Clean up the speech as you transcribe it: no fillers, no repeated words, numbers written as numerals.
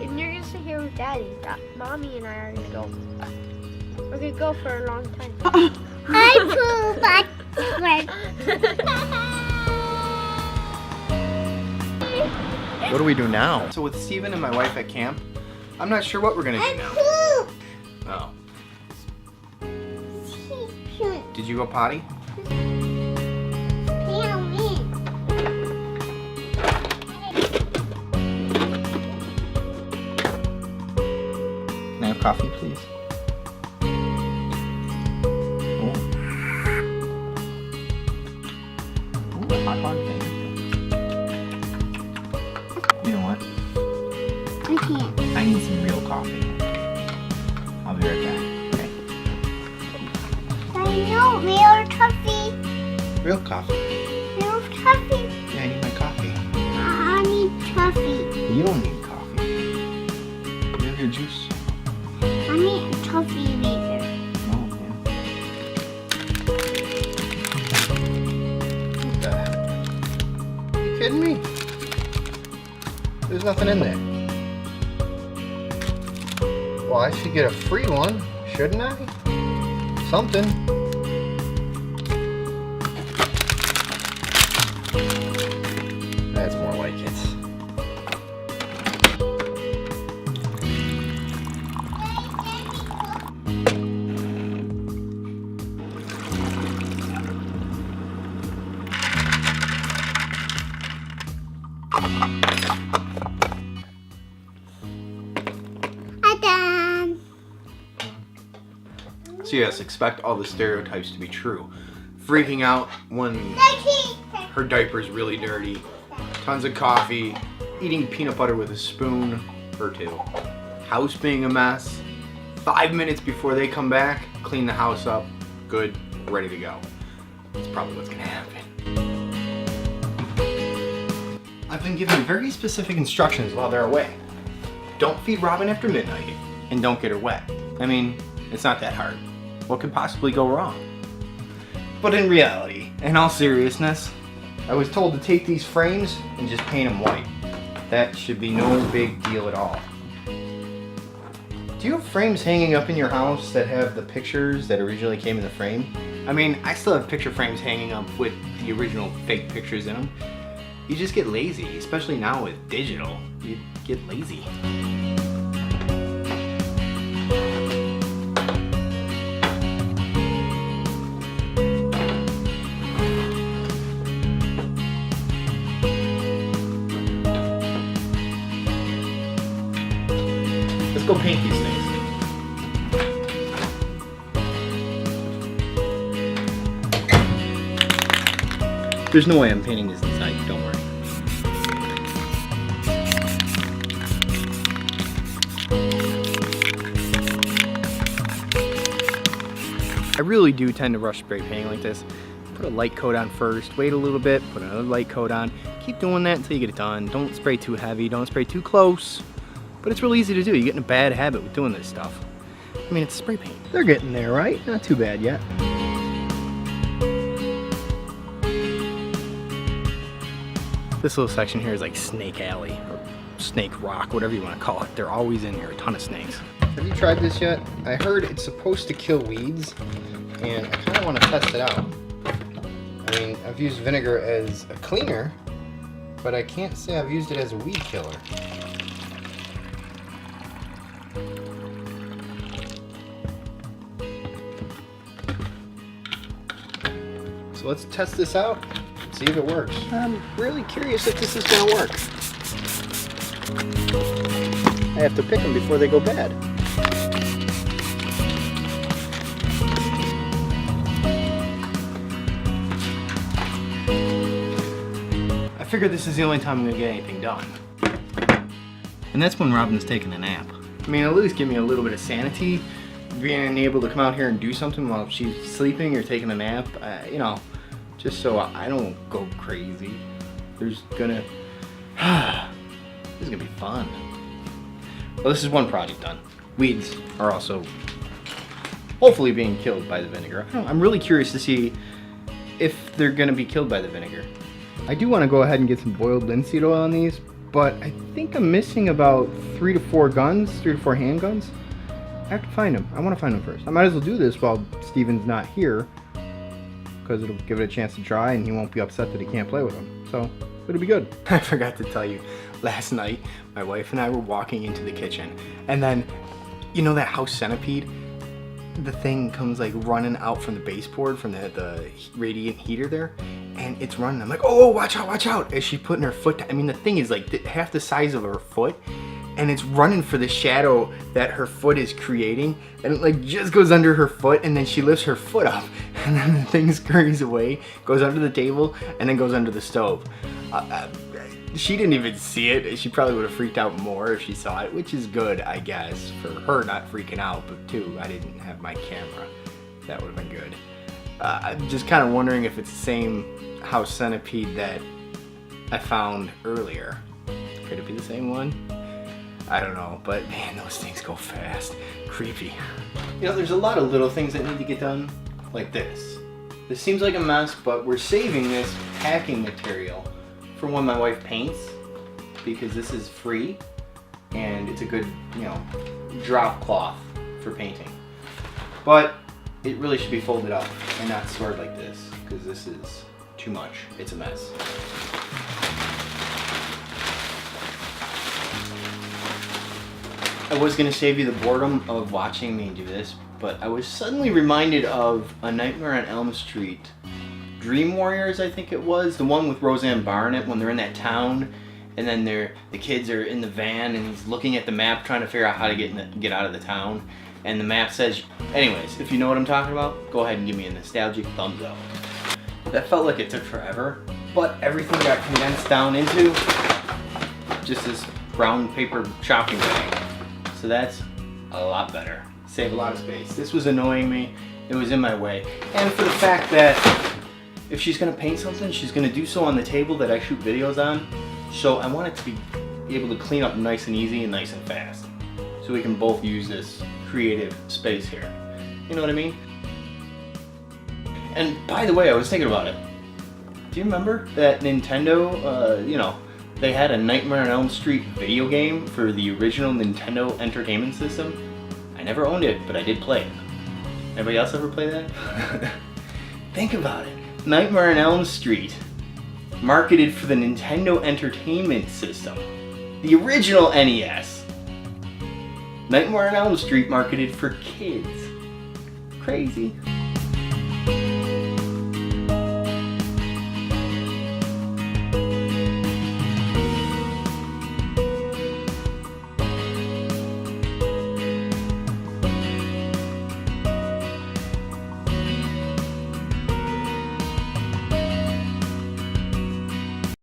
And you're gonna sit here with Daddy. Mommy and I are gonna go. We're gonna go for a long time. I poop back. What do we do now? So with Steven and my wife at camp, I'm not sure what we're gonna do now. Oh. Did you go potty? Can I have coffee, please? Oh. Ooh, hot dog thing. You know what? I can't. I need some real coffee. I'll be right back. Okay. I know, real coffee. Real coffee? Real coffee. Yeah, I need my coffee. I need coffee. You don't need coffee. You have your juice. I need a coffee later. Oh, yeah. What the heck? Are you kidding me? There's nothing in there. Well, I should get a free one, shouldn't I? Something. That's more like it. So yes, expect all the stereotypes to be true. Freaking out when her diaper's really dirty, tons of coffee, eating peanut butter with a spoon or two, house being a mess, 5 minutes before they come back, clean the house up, good, ready to go. That's probably what's gonna happen. I've been given very specific instructions while they're away. Don't feed Robin after midnight, and don't get her wet. I mean, it's not that hard. What could possibly go wrong? But in reality, in all seriousness, I was told to take these frames and just paint them white. That should be no big deal at all. Do you have frames hanging up in your house that have the pictures that originally came in the frame? I mean, I still have picture frames hanging up with the original fake pictures in them. You just get lazy, especially now with digital. You get lazy. Let's go paint these things. There's no way I'm painting this inside, don't worry. I really do tend to rush spray painting like this. Put a light coat on first, wait a little bit, put another light coat on. Keep doing that until you get it done. Don't spray too heavy, don't spray too close. But it's really easy to do. You get in a bad habit with doing this stuff. I mean, it's spray paint. They're getting there, right? Not too bad yet. This little section here is like Snake Alley, or Snake Rock, whatever you want to call it. They're always in here, a ton of snakes. Have you tried this yet? I heard it's supposed to kill weeds, and I kind of want to test it out. I mean, I've used vinegar as a cleaner, but I can't say I've used it as a weed killer. So let's test this out and see if it works. I'm really curious if this is going to work. I have to pick them before they go bad. I figure this is the only time I'm going to get anything done. And that's when Robin's taking a nap. I mean, at least give me a little bit of sanity. Being able to come out here and do something while she's sleeping or taking a nap, you know, just so I don't go crazy. This is gonna be fun. Well, this is one project done. Weeds are also hopefully being killed by the vinegar. I'm really curious to see if they're gonna be killed by the vinegar. I do want to go ahead and get some boiled linseed oil on these, but I think I'm missing about 3 to 4 guns, 3 to 4 handguns. I have to find them. I want to find them first. I might as well do this while Steven's not here, because it'll give it a chance to try and he won't be upset that he can't play with them. So it'll be good. I forgot to tell you, last night my wife and I were walking into the kitchen, and then, you know that house centipede? The thing comes like running out from the baseboard, from the radiant heater there, and it's running. I'm like, oh, watch out, as she's putting her foot down. I mean, the thing is like half the size of her foot, and it's running for the shadow that her foot is creating, and it like just goes under her foot, and then she lifts her foot up, and then the thing scurries away, goes under the table, and then goes under the stove. She didn't even see it. She probably would have freaked out more if she saw it, which is good, I guess, for her not freaking out, but too, I didn't have my camera. That would have been good. I'm just kind of wondering if it's the same house centipede that I found earlier. Could it be the same one? I don't know, but man, those things go fast. Creepy. You know, there's a lot of little things that need to get done, like this. This seems like a mess, but we're saving this packing material for when my wife paints, because this is free and it's a good, you know, drop cloth for painting. But it really should be folded up and not stored like this, because this is too much. It's a mess. I was gonna save you the boredom of watching me do this, but I was suddenly reminded of A Nightmare on Elm Street. Dream Warriors, I think it was, the one with Roseanne Barr in it, when they're in that town, and then the kids are in the van, and he's looking at the map trying to figure out how to get out of the town, and the map says, anyways, if you know what I'm talking about, go ahead and give me a nostalgic thumbs up. That felt like it took forever, but everything got condensed down into just this brown paper shopping bag, so that's a lot better. Save a lot of space. This was annoying me. It was in my way, and for the fact that if she's gonna paint something, she's gonna do so on the table that I shoot videos on. So I want it to be able to clean up nice and easy and nice and fast. So we can both use this creative space here. You know what I mean? And by the way, I was thinking about it. Do you remember that Nintendo, you know, they had a Nightmare on Elm Street video game for the original Nintendo Entertainment System? I never owned it, but I did play it. Anybody else ever play that? Think about it. Nightmare on Elm Street, marketed for the Nintendo Entertainment System, the original NES. Nightmare on Elm Street marketed for kids. Crazy.